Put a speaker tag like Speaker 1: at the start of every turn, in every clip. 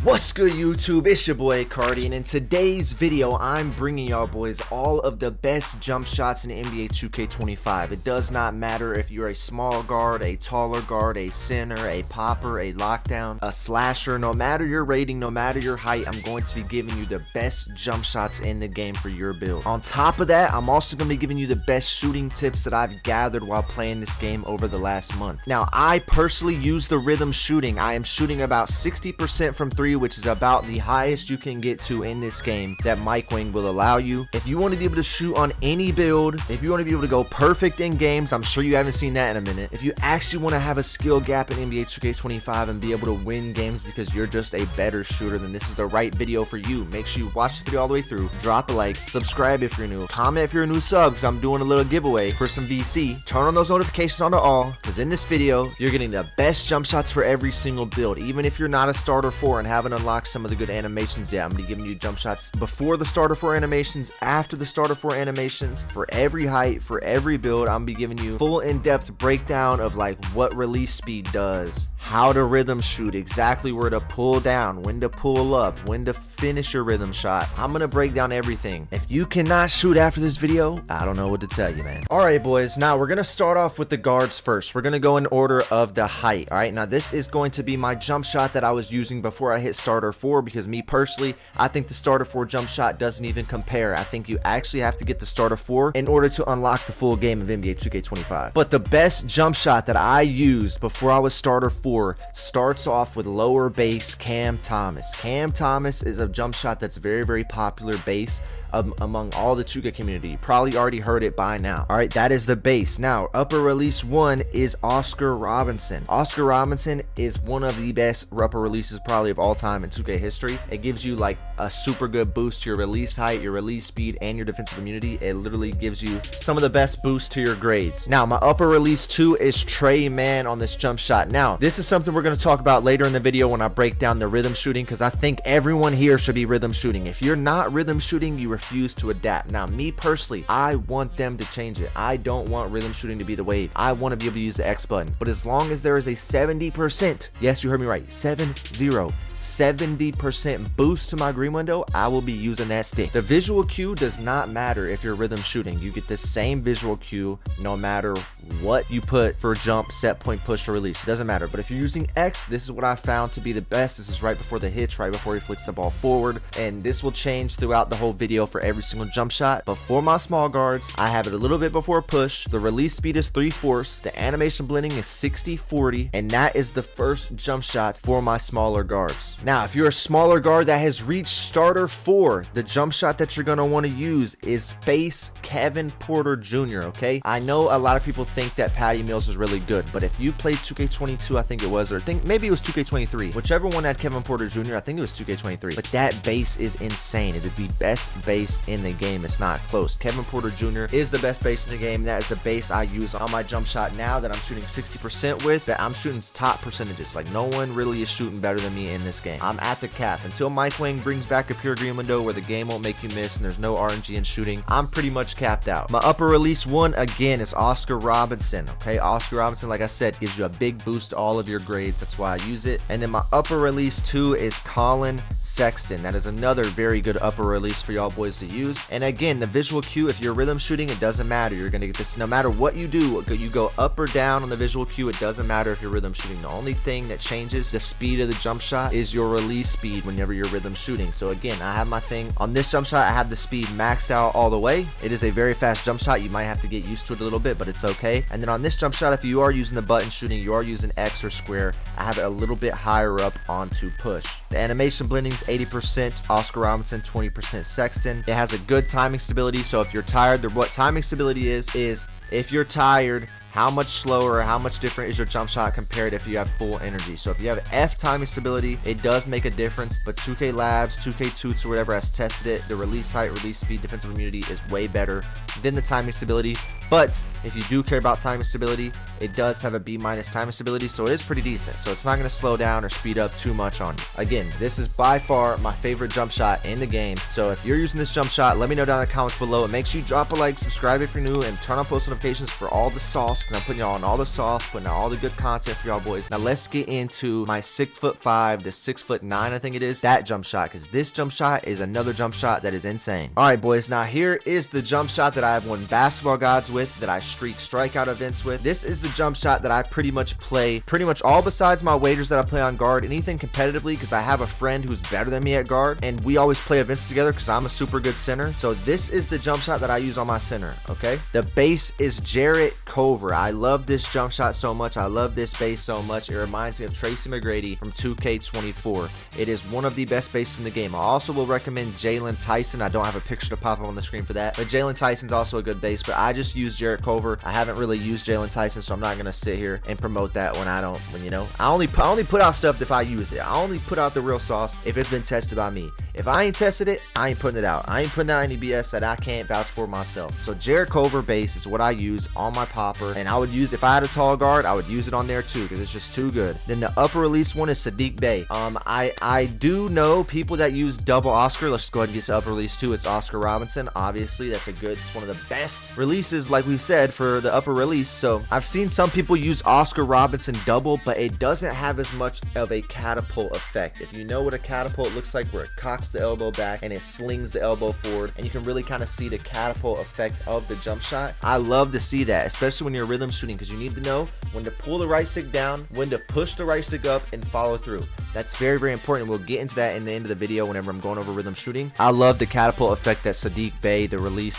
Speaker 1: What's good, YouTube? It's your boy AyCartii, and in today's video I'm bringing y'all boys all of the best jump shots in NBA 2K25. It does not matter if you're a small guard, a taller guard, a center, a popper, a lockdown, a slasher. No matter your rating, no matter your height, I'm going to be giving you the best jump shots in the game for your build. On top of that, I'm also going to be giving you the best shooting tips that I've gathered while playing this game over the last month. Now, I personally use the rhythm shooting. I am shooting about 60% from 3, which is about the highest you can get to in this game that mygm will allow you. If you want to be able to shoot on any build, if you want to be able to go perfect in games, I'm sure you haven't seen that in a minute. If you actually want to have a skill gap in NBA 2K25 and be able to win games because you're just a better shooter, then this is the right video for you. Make sure you watch the video all the way through, drop a like, subscribe if you're new, comment if you're a new sub because I'm doing a little giveaway for some VC. Turn on those notifications on to all, because in this video you're getting the best jump shots for every single build. Even if you're not a starter 4 and haven't unlocked some of the good animations yet, I'm gonna be giving you jump shots before the starter 4 animations, after the starter 4 animations, for every height, for every build. I'm gonna be giving you full in-depth breakdown of like what release speed does, how to rhythm shoot, exactly where to pull down, when to pull up, when to finish your rhythm shot. I'm gonna break down everything. If you cannot shoot after this video, I don't know what to tell you, man. All right, boys, now we're gonna start off with the guards first. We're gonna go in order of the height. All right, now this is going to be my jump shot that I was using before I hit starter 4, because me personally, I think the starter 4 jump shot doesn't even compare. I think you actually have to get the starter 4 in order to unlock the full game of NBA 2K25. But the best jump shot that I used before I was starter 4 starts off with lower base Cam Thomas. Cam Thomas is a jump shot that's very, very popular base among all the 2K community. You probably already heard it by now. All right, that is the base. Now, upper release 1 is Oscar Robinson. Oscar Robinson is one of the best upper releases probably of all time in 2K history. It gives you like a super good boost to your release height, your release speed, and your defensive immunity. It literally gives you some of the best boosts to your grades. Now, my upper release 2 is Trey Mann on this jump shot. Now, this is something we're going to talk about later in the video when I break down the rhythm shooting, because I think everyone here should be rhythm shooting. If you're not rhythm shooting, you refuse to adapt. Now, me personally, I want them to change it. I don't want rhythm shooting to be the wave. I want to be able to use the X button. But as long as there is a 70%, yes, you heard me right, 70% boost to my green window, I will be using that stick. The visual cue does not matter if you're rhythm shooting. You get the same visual cue no matter what you put for jump, set point, push, or release. It doesn't matter. But if you're using X, this is what I found to be the best. This is right before the hitch, right before he flicks the ball forward, and this will change throughout the whole video for every single jump shot. But for my small guards, I have it a little bit before push. The release speed is 3/4. The animation blending is 60/40, and that is the first jump shot for my smaller guards. Now, if you're a smaller guard that has reached starter 4, the jump shot that you're going to want to use is base Kevin Porter Jr., okay? I know a lot of people think that Patty Mills is really good, but if you played 2K22, I think it was, or I think maybe it was 2K23, whichever one had Kevin Porter Jr., I think it was 2K23, but that base is insane. It is the best base in the game. It's not close. Kevin Porter Jr. is the best base in the game. That is the base I use on my jump shot now that I'm shooting 60% with, that I'm shooting top percentages. Like, no one really is shooting better than me in this game. I'm at the cap. Until mygm brings back a pure green window where the game won't make you miss and there's no RNG in shooting, I'm pretty much capped out. My upper release 1, again, is Oscar Robinson, okay? Oscar Robinson, like I said, gives you a big boost to all of your grades. That's why I use it. And then my upper release 2 is Colin Sexton. That is another very good upper release for y'all boys to use. And again, the visual cue, if you're rhythm shooting, it doesn't matter. You're going to get this no matter what you do. You go up or down on the visual cue. It doesn't matter if you're rhythm shooting. The only thing that changes the speed of the jump shot is your release speed whenever you're rhythm shooting. So again, I have my thing on this jump shot. I have the speed maxed out all the way. It is a very fast jump shot. You might have to get used to it a little bit, but it's okay. And then on this jump shot, if you are using the button shooting, you are using X or square, I have it a little bit higher up onto push. The animation blending is 80% Oscar Robinson, 20% Sexton. It has a good timing stability. So if you're tired, what timing stability is if you're tired, how much slower or how much different is your jump shot compared if you have full energy. So if you have F timing stability, it does make a difference, but 2K Labs, 2K Toots, or whatever has tested it, the release height, release speed, defensive immunity is way better than the timing stability. But if you do care about timing stability, it does have a B- timing stability, so it is pretty decent. So it's not going to slow down or speed up too much on you. Again, this is by far my favorite jump shot in the game. So if you're using this jump shot, let me know down in the comments below, and make sure you drop a like, subscribe if you're new, and turn on post notifications for all the sauce, because I'm putting y'all on all the sauce, putting out all the good content for y'all boys. Now let's get into my 6'5" to 6'9", I think it is, that jump shot, because this jump shot is another jump shot that is insane. All right, boys, now here is the jump shot that I've won basketball gods with, that I streak strikeout events with. This is the jump shot that I pretty much play all besides my wagers that I play on guard, anything competitively, because I have a friend who's better than me at guard, and we always play events together because I'm a super good center. So this is the jump shot that I use on my center. Okay, the base is Jarrett Culver. I love this jump shot so much. I love this base so much. It reminds me of Tracy McGrady from 2K24. It is one of the best bases in the game. I also will recommend Jalen Tyson. I don't have a picture to pop up on the screen for that, but Jalen Tyson's also a good base, but I just use Jarrett Culver. I haven't really used Jalen Tyson, so I'm not gonna sit here and promote that when you know, I only put out stuff if I use it. I only put out the real sauce if it's been tested by me. If I ain't tested it, I ain't putting it out. I ain't putting out any BS that I can't vouch for myself. So Jarrett Culver base is what I use on my popper, and I would use, if I had a tall guard, I would use it on there too, because it's just too good. Then the upper release one is Sadiq Bey. I do know people that use double Oscar. Let's just go ahead and get to upper release 2. It's Oscar Robinson. Obviously, that's it's one of the best releases, like we've said, for the upper release. So I've seen some people use Oscar Robinson double, but it doesn't have as much of a catapult effect. If you know what a catapult looks like, where it cocks the elbow back and it slings the elbow forward, and you can really kind of see the catapult effect of the jump shot. I love to see that, especially when you're rhythm shooting, because you need to know when to pull the right stick down, when to push the right stick up, and follow through. That's very, very important. We'll get into that in the end of the video whenever I'm going over rhythm shooting. I love the catapult effect that Sadiq Bey, the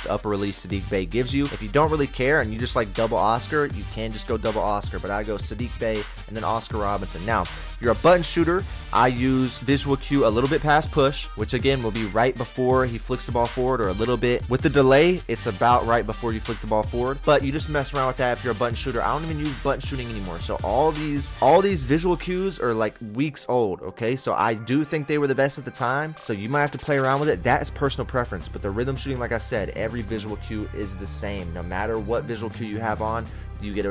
Speaker 1: upper release Sadiq Bey, gives you. If you don't really care and you just like double Oscar, you can just go double Oscar, but I go Sadiq Bey and then Oscar Robinson. Now, if you're a button shooter, I use visual cue a little bit past push, which again will be right before he flicks the ball forward, or a little bit with the delay. It's about right before you flick the ball forward, but you just mess around with that if you're a button shooter. I don't even use button shooting anymore. So all these visual cues are like weeks old. Okay, so I do think they were the best at the time, so you might have to play around with it. That is personal preference, but the rhythm shooting, like I said, every visual cue is the same. No matter what visual cue you have on, you get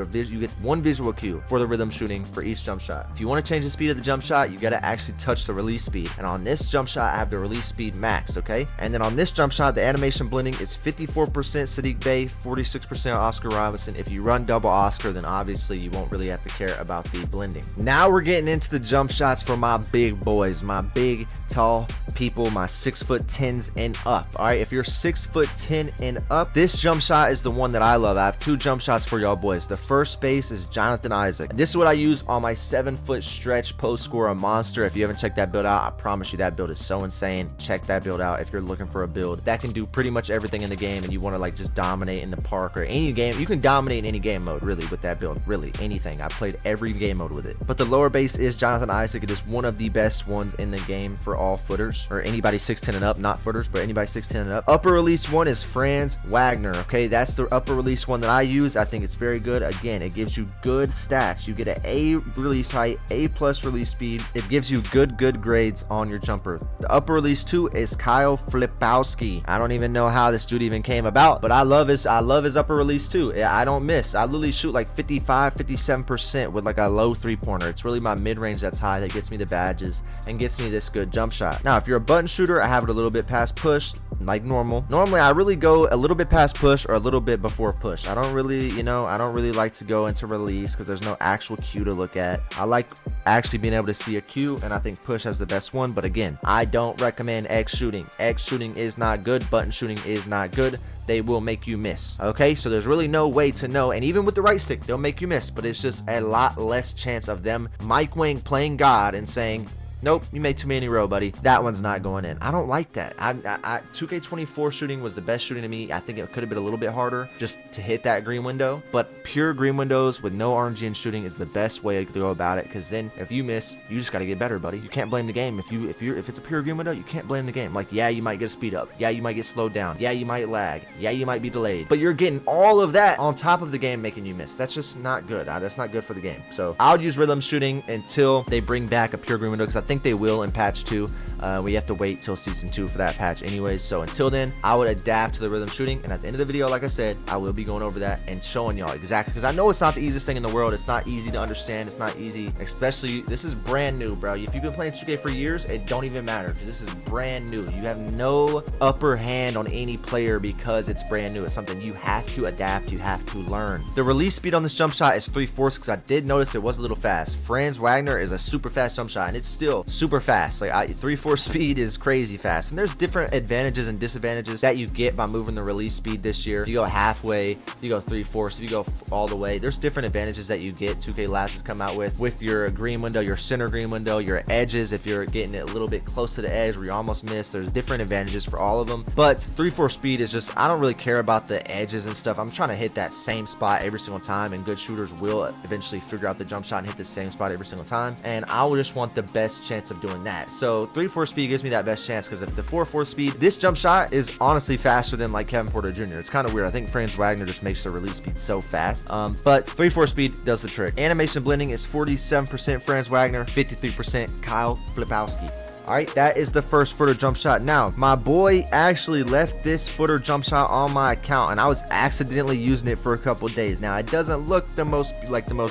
Speaker 1: one visual cue for the rhythm shooting for each jump shot. If you want to change the speed of the jump shot, you got to actually touch the release speed, and on this jump shot I have the release speed maxed. Okay, and then on this jump shot the animation blending is 54% Sadiq Bey, 46% Oscar Robinson. If you run double Oscar, then obviously you won't really have to care about the blending. Now we're getting into the jump shots for my big boys, my big tall people, my 6'10s and up. All right, if you're 6'10 and up, this jump shot is the one that I love. I have two jump shots for y'all boys. The first base is Jonathan Isaac. This is what I use on my 7-foot stretch post score, a monster. If you haven't checked that build out, I promise you that build is so insane. Check that build out if you're looking for a build that can do pretty much everything in the game, and you want to like just dominate in the park or any game. You can dominate in any game mode really with that build, really anything. I played every game mode with it. But the lower base is Jonathan Isaac. It is one of the best ones in the game for all footers, or anybody 6'10 and up, not footers, but anybody 6'10 and up. Upper release one is Franz Wagner. Okay, that's the upper release one that I use. I think it's very good. Again, it gives you good stats. You get an A release height, A+ release speed. It gives you good grades on your jumper. The upper release 2 is Kyle Flipowski. I don't even know how this dude even came about, but I love his upper release too. I don't miss. I literally shoot like 55-57% with like a low 3-pointer. It's really my mid-range that's high that gets me the badges and gets me this good jump shot. Now, if you're a button shooter, I have it a little bit past push, like normal. Normally, I really go a little bit past push or a little bit before push. I don't really like to go into release because there's no actual cue to look at. I like actually being able to see a cue, and I think push has the best one. But again, I don't recommend X shooting. X shooting is not good. Button shooting is not good. They will make you miss. Okay, so there's really no way to know, and even with the right stick they'll make you miss, but it's just a lot less chance of them Mike Wang playing God and saying, nope, you made too many in a row, buddy. That one's not going in. I don't like that. 2K24 shooting was the best shooting to me. I think it could have been a little bit harder just to hit that green window, but pure green windows with no RNG in shooting is the best way to go about it, because then if you miss, you just got to get better, buddy. You can't blame the game. If it's a pure green window, you can't blame the game. Like, yeah, you might get a speed up. Yeah, you might get slowed down. Yeah, you might lag. Yeah, you might be delayed, but you're getting all of that on top of the game making you miss. That's just not good. That's not good for the game. So I would use rhythm shooting until they bring back a pure green window, because I think they will in patch 2. We have to wait till season 2 for that patch anyways. So until then, I would adapt to the rhythm shooting, and at the end of the video, like I said, I will be going over that and showing y'all exactly, because I know it's not the easiest thing in the world. It's not easy to understand. It's not easy, especially this is brand new, bro. If you've been playing 2K for years, it don't even matter, because this is brand new. You have no upper hand on any player because it's brand new. It's something you have to adapt, you have to learn. The release speed on this jump shot is 3/4, because I did notice it was a little fast. Franz Wagner is a super fast jump shot, and it's still super fast. Like 3/4 speed is crazy fast, and there's different advantages and disadvantages that you get by moving the release speed this year. If you go halfway, you go 3/4, if you go all the way, there's different advantages that you get. 2K Labs has come out with your green window, your center green window, your edges, if you're getting it a little bit close to the edge where you almost miss. There's different advantages for all of them, but 3/4 speed is just, I don't really care about the edges and stuff. I'm trying to hit that same spot every single time, and good shooters will eventually figure out the jump shot and hit the same spot every single time, and I will just want the best chance of doing that. So 3/4 speed gives me that best chance, because if the 4/4 speed, this jump shot is honestly faster than like Kevin Porter Jr. It's kind of weird. I think Franz Wagner just makes the release speed so fast, but 3/4 speed does the trick. Animation blending is 47% Franz Wagner, 53% Kyle Flipowski. All right, that is the first footer jump shot. Now, my boy actually left this footer jump shot on my account, and I was accidentally using it for a couple days. Now, it doesn't look the most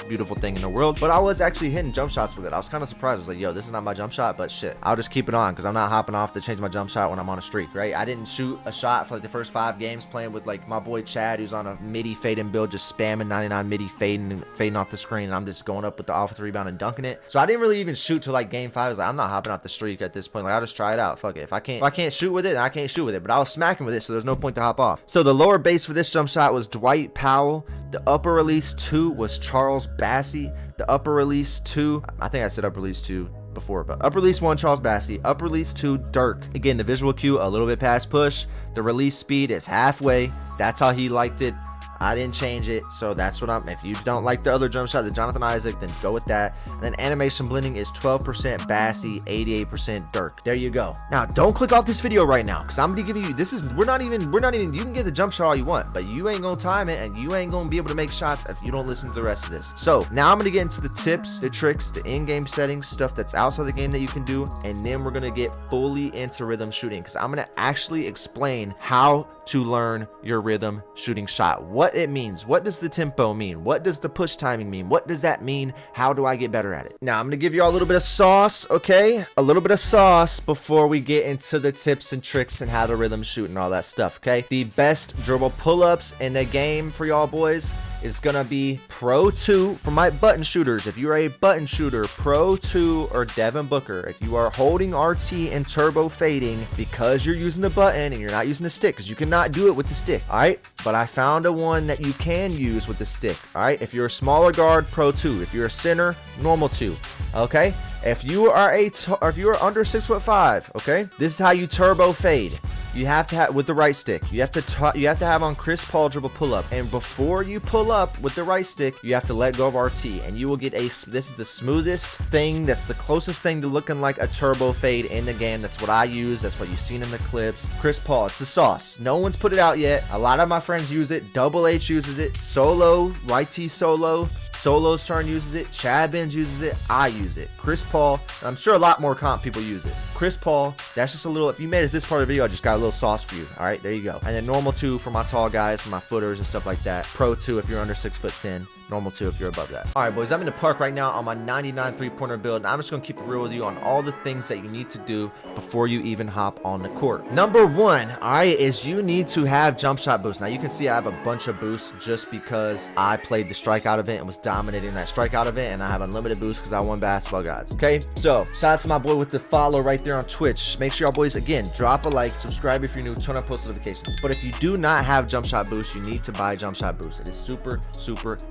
Speaker 1: beautiful thing in the world, but I was actually hitting jump shots with it. I was kind of surprised. I was like, yo, this is not my jump shot, but shit, I'll just keep it on, because I'm not hopping off to change my jump shot when I'm on a streak, right? I didn't shoot a shot for like the first 5 games playing with like my boy Chad, who's on a midi fading build, just spamming 99 midi fading off the screen, and I'm just going up with the offensive rebound and dunking it. So I didn't really even shoot till like game 5. I was like, I'm not hopping off the streak at this point. Like, I'll just try it out. Fuck it. If I can't shoot with it, then I can't shoot with it. But I was smacking with it, so there's no point to hop off. So the lower base for this jump shot was Dwight Powell. The upper release 2 was Charles Bassey. The upper release 2, I think I said upper release 2 before, but upper release 1 Charles Bassey, upper release 2 Dirk. Again, the visual cue a little bit past push. The release speed is halfway. That's how he liked it. I didn't change it, so that's what I'm. If you don't like the other jump shot, the Jonathan Isaac, then go with that. And then animation blending is 12% Bassey, 88% Dirk. There you go. Now, don't click off this video right now, because I'm gonna give you. This is we're not even. You can get the jump shot all you want, but you ain't gonna time it, and you ain't gonna be able to make shots if you don't listen to the rest of this. So now I'm gonna get into the tips, the tricks, the in-game settings, stuff that's outside the game that you can do, and then we're gonna get fully into rhythm shooting, because I'm gonna actually explain how to learn your rhythm shooting shot, what it means, what does the tempo mean, what does the push timing mean, what does that mean, how do I get better at it. Now I'm gonna give you all a little bit of sauce, okay, a little bit of sauce before we get into the tips and tricks and how to rhythm shoot and all that stuff. Okay, the best dribble pull-ups in the game for y'all boys is gonna be Pro 2 for my button shooters. If you are a button shooter, Pro 2 or Devin Booker. If you are holding RT and turbo fading because you're using the button and you're not using the stick, because you cannot do it with the stick, all right? But I found a one that you can use with the stick, all right? If you're a smaller guard, Pro 2. If you're a center, normal 2, okay? If you are if you are under 6'5", okay, this is how you turbo fade. You have to have with the right stick. You have to have on Chris Paul dribble pull up, and before you pull up with the right stick, you have to let go of RT, and you will get this is the smoothest thing. That's the closest thing to looking like a turbo fade in the game. That's what I use. That's what you've seen in the clips. Chris Paul, it's the sauce. No one's put it out yet. A lot of my friends use it. Double H uses it. Solo, YT Solo. Solo's turn uses it. Chad Benz uses it. I use it. Chris Paul, I'm sure a lot more comp people use it. Chris Paul, that's just a little, if you made it this part of the video, I just got a little sauce for you. All right, there you go. And then normal 2 for my tall guys, for my footers and stuff like that. Pro 2 if you're under 6'10". Normal 2 if you're above that. All right, boys, I'm in the park right now on my 99 3-pointer build, and I'm just gonna keep it real with you on all the things that you need to do before you even hop on the court. Number 1, all right, is you need to have jump shot boost. Now you can see I have a bunch of boosts just because I played the strikeout event and was dominating that strikeout event, and I have unlimited boost because I won basketball gods. Okay, so shout out to my boy with the follow right there on Twitch. Make sure y'all boys, again, drop a like, subscribe if you're new, turn on post notifications. But if you do not have jump shot boost, you need to buy jump shot boost. It is super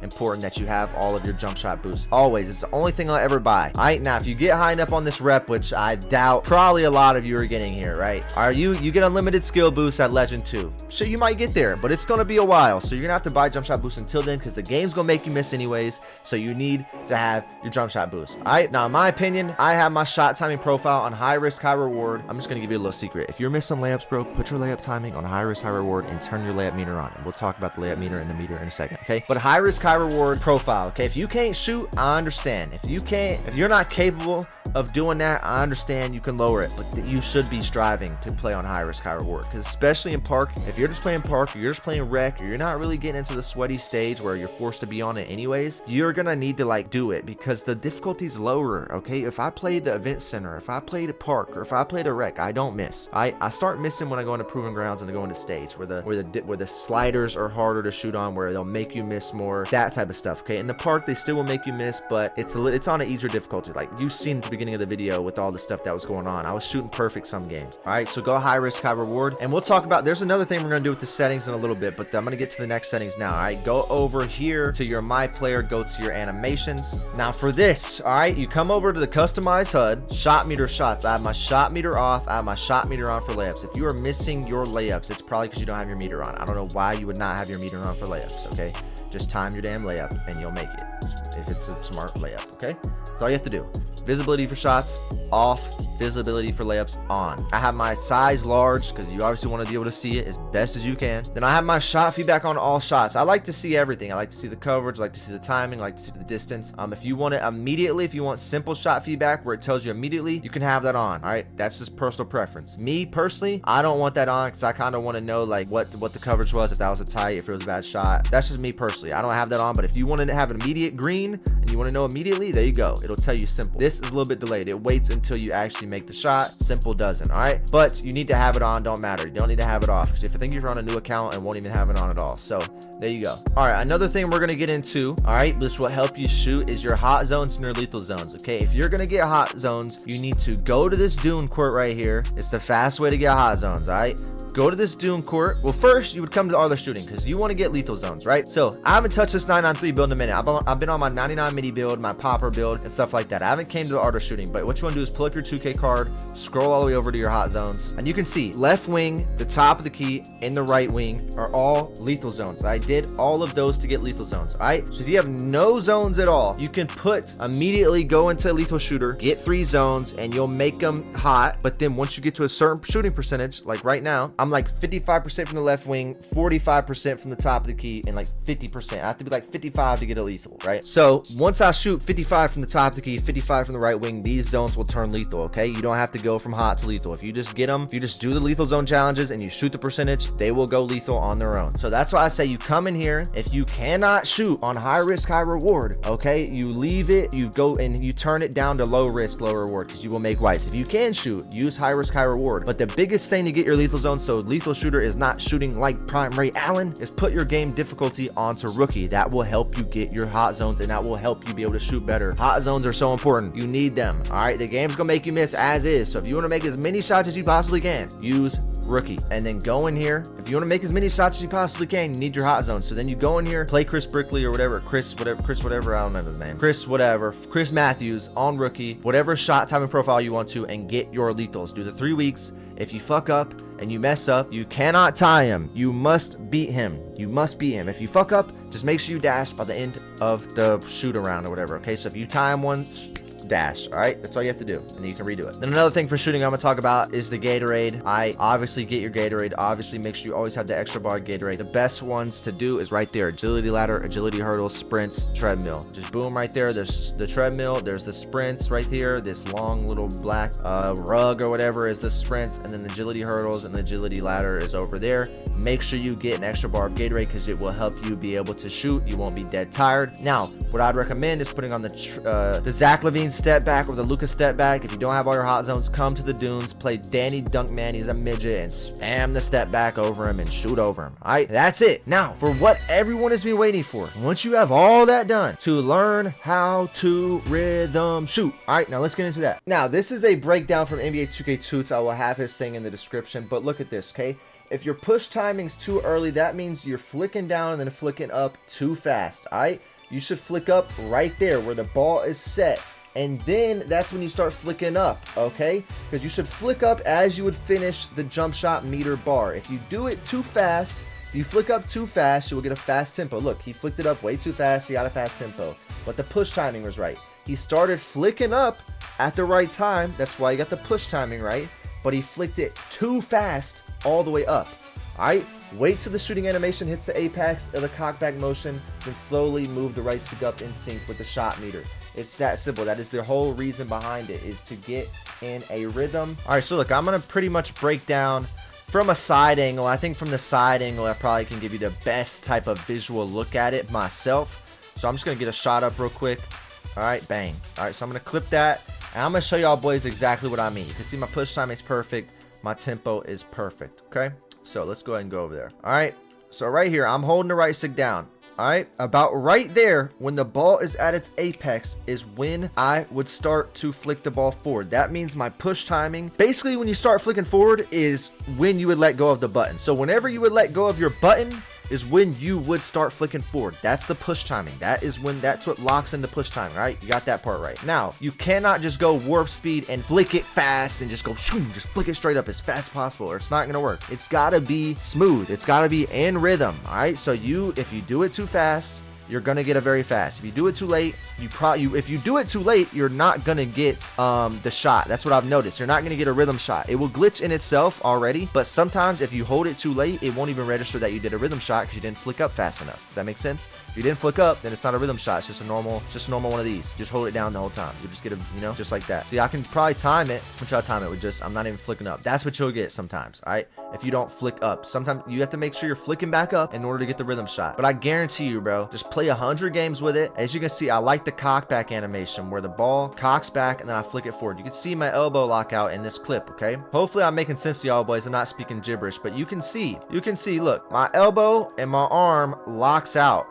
Speaker 1: important that you have all of your jump shot boosts. Always. It's the only thing I'll ever buy. All right, now if you get high enough on this rep, which I doubt probably a lot of you are getting here, right? You get unlimited skill boosts at Legend 2. So you might get there, but it's gonna be a while. So you're gonna have to buy jump shot boost until then, because the game's gonna make you miss anyways. So you need to have your jump shot boost. All right, now in my opinion, I have my shot timing profile on high risk, high reward. board, I'm just gonna give you a little secret. If you're missing layups, bro, put your layup timing on high risk, high reward, and turn your layup meter on. And we'll talk about the layup meter and the meter in a second, okay? But high risk, high reward profile, okay? If you can't shoot, I understand. If you're not capable of doing that, I understand you can lower it, but you should be striving to play on high risk, high reward, because especially in park, if you're just playing park, or you're just playing rec, or you're not really getting into the sweaty stage where you're forced to be on it anyways, you're gonna need to like do it because the difficulty's lower, okay? If I play the event center, if I play the park, or if I play the rec, I don't miss. I start missing when I go into proving grounds and I go into stage where the sliders are harder to shoot on, where they'll make you miss more, that type of stuff, okay? In the park, they still will make you miss, but it's on an easier difficulty. Like you've seen at the beginning of the video with all the stuff that was going on, I was shooting perfect some games. All right, so go high risk, high reward, and we'll talk about, there's another thing we're gonna do with the settings in a little bit, but I'm gonna get to the next settings now. All right, go over here to your my player, go to your animations. Now for this, all right, you come over to the customize HUD, shot meter shots. I have my shot meter off, I have my shot meter on for layups. If you are missing your layups, it's probably because you don't have your meter on. I don't know why you would not have your meter on for layups, okay? Just time your damn layup and you'll make it if it's a smart layup, okay? That's all you have to do. Visibility for shots off, visibility for layups on. I have my size large because you obviously want to be able to see it as best as you can. Then I have my shot feedback on all shots. I like to see everything. I like to see the coverage, I like to see the timing, I like to see the distance. If you want it immediately, if you want simple shot feedback where it tells you immediately, you can have that on. All right, that's just personal preference. Me personally, I don't want that on because I kind of want to know like what the coverage was, if that was a tight, if it was a bad shot. That's just me personally. I don't have that on, but if you want to have an immediate green and you want to know immediately, there you go. It'll tell you simple. This is a little bit delayed. It waits until you actually make the shot. Simple doesn't. All right, but you need to have it on. Don't matter. You don't need to have it off because if I think you're on a new account and won't even have it on at all. So there you go. All right, another thing we're gonna get into, all right, which will help you shoot, is your hot zones and your lethal zones. Okay, if you're gonna get hot zones, you need to go to this dune court right here. It's the fast way to get hot zones. All right, go to this dune court. Well, first you would come to the other shooting because you want to get lethal zones, right? So I haven't touched this 993 build in a minute. I've been on my 99 mini build, my popper build, and stuff like that. I haven't came to the art of shooting, but what you want to do is pull up your 2K card, scroll all the way over to your hot zones, and you can see left wing, the top of the key, and the right wing are all lethal zones. I did all of those to get lethal zones. All right, so if you have no zones at all, you can immediately go into lethal shooter, get 3 zones, and you'll make them hot. But then once you get to a certain shooting percentage, like right now, I'm like 55% from the left wing, 45% from the top of the key, and like 50%. I have to be like 55 to get a lethal, right? So once I shoot 55 from the top of the key, 55 from the right wing, these zones will turn lethal, okay? You don't have to go from hot to lethal. If you just get them, if you just do the lethal zone challenges and you shoot the percentage, they will go lethal on their own. So that's why I say you come in here. If you cannot shoot on high risk, high reward, okay, you leave it, you go and you turn it down to low risk, low reward, because you will make whites. If you can shoot, use high risk, high reward. But the biggest thing to get your lethal zone, so lethal shooter is not shooting like prime Ray Allen, is put your game difficulty onto rookie. That will help you get your hot zones and that will help you be able to shoot better. Hot zones are so important. You need them. All right, the game's gonna make you miss as is. So if you want to make as many shots as you possibly can, use rookie. And then go in here. If you want to make as many shots as you possibly can, you need your hot zone. So then you go in here, play Chris Brickley or whatever, Chris whatever, I don't know his name, Chris Matthews on rookie, whatever shot timing profile you want to, and get your lethals. Do the 3 weeks. If you fuck up and you mess up, you cannot tie him. You must beat him. You must beat him. If you fuck up, just make sure you dash by the end of the shoot around or whatever. Okay, so if you tie him once, dash. All right, that's all you have to do, and then you can redo it. Then another thing for shooting I'm gonna talk about is the Gatorade. I obviously get your Gatorade. Obviously make sure you always have the extra bar Gatorade. The best ones to do is right there: agility ladder, agility hurdles, sprints, treadmill. Just boom right there. There's the treadmill, there's the sprints right here. This long little black rug or whatever is the sprints, and then the agility hurdles and the agility ladder is over there. Make sure you get an extra bar of Gatorade because it will help you be able to shoot. You won't be dead tired. Now, what I'd recommend is putting on the Zach LaVine step back or the Lucas step back. If you don't have all your hot zones, come to the dunes, play Danny Dunkman, he's a midget, and spam the step back over him and shoot over him. All right, that's it. Now, for what everyone has been waiting for, once you have all that done, to learn how to rhythm shoot. All right, now let's get into that. Now, this is a breakdown from NBA2K25. I will have his thing in the description, but look at this, okay? If your push timing's too early, that means you're flicking down and then flicking up too fast, all right? You should flick up right there where the ball is set. And then that's when you start flicking up, okay? Because you should flick up as you would finish the jump shot meter bar. If you do it too fast, if you flick up too fast, you will get a fast tempo. Look, he flicked it up way too fast, he got a fast tempo. But the push timing was right. He started flicking up at the right time. That's why he got the push timing right. but he flicked it too fast all the way up. All right, wait till the shooting animation hits the apex of the cockback motion, then slowly move the right stick up in sync with the shot meter. It's that simple. That is the whole reason behind it, is to get in a rhythm. All right, so look, I'm gonna pretty much break down from a side angle. I think from the side angle, I probably can give you the best type of visual look at it myself. So I'm just gonna get a shot up real quick. All right, bang. All right, so I'm gonna clip that, and I'm gonna show y'all boys exactly what I mean. You can see my push time is perfect. My tempo is perfect, okay? So let's go ahead and go over there. All right, so right here, I'm holding the right stick down. All right, about right there, when the ball is at its apex, is when I would start to flick the ball forward. That means my push timing, basically when you start flicking forward, is when you would let go of the button. So whenever you would let go of your button is when you would start flicking forward. That's the push timing. That's what locks in the push timing, right? You got that part right. Now, you cannot just go warp speed and flick it fast and just go shoom, just flick it straight up as fast as possible, or it's not gonna work. It's gotta be smooth. It's gotta be in rhythm, all right? So if you do it too fast, you're gonna get a very fast. If you do it too late, if you do it too late, you're not gonna get the shot. That's what I've noticed. You're not gonna get a rhythm shot. It will glitch in itself already, but sometimes if you hold it too late, it won't even register that you did a rhythm shot because you didn't flick up fast enough. Does that make sense? If you didn't flick up, then it's not a rhythm shot. It's just a normal one of these. Just hold it down the whole time. You just get a, you know, just like that. See, I can probably time it. I'm trying to time it with just, I'm not even flicking up. That's what you'll get sometimes, all right? If you don't flick up, sometimes you have to make sure you're flicking back up in order to get the rhythm shot. But I guarantee you, bro, just play 100 games with it. As you can see, I like the cock back animation where the ball cocks back and then I flick it forward. You can see my elbow lock out in this clip, okay? Hopefully I'm making sense to y'all boys. I'm not speaking gibberish, but you can see, look, my elbow and my arm locks out.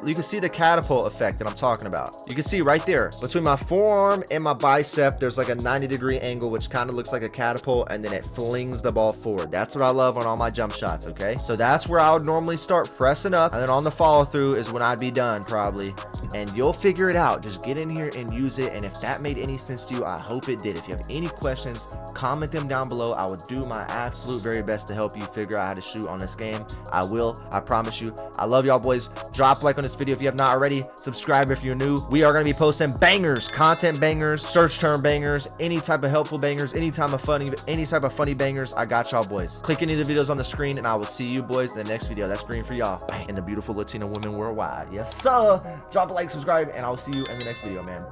Speaker 1: You can see the catapult effect that I'm talking about. You can see right there between my forearm and my bicep, there's like a 90-degree angle, which kind of looks like a catapult, and then it flings the ball forward. That's what I love on all my jump shots, okay? So that's where I would normally start pressing up, and then on the follow through is when I'd be done probably. And you'll figure it out. Just get in here and use it. And if that made any sense to you, I hope it did. If you have any questions, comment them down below. I would do my absolute very best to help you figure out how to shoot on this game. I will. I promise you. I love y'all boys. Drop a like on this video if you have not already. Subscribe if you're new. We are going to be posting bangers, content bangers, search term bangers, any type of helpful bangers, any type of funny bangers. I got y'all boys. Click any of the videos on the screen and I will see you boys in the next video. That's green for y'all. Bang. And the beautiful Latino women worldwide. Yes, sir. Drop a like, subscribe, and I'll see you in the next video, man.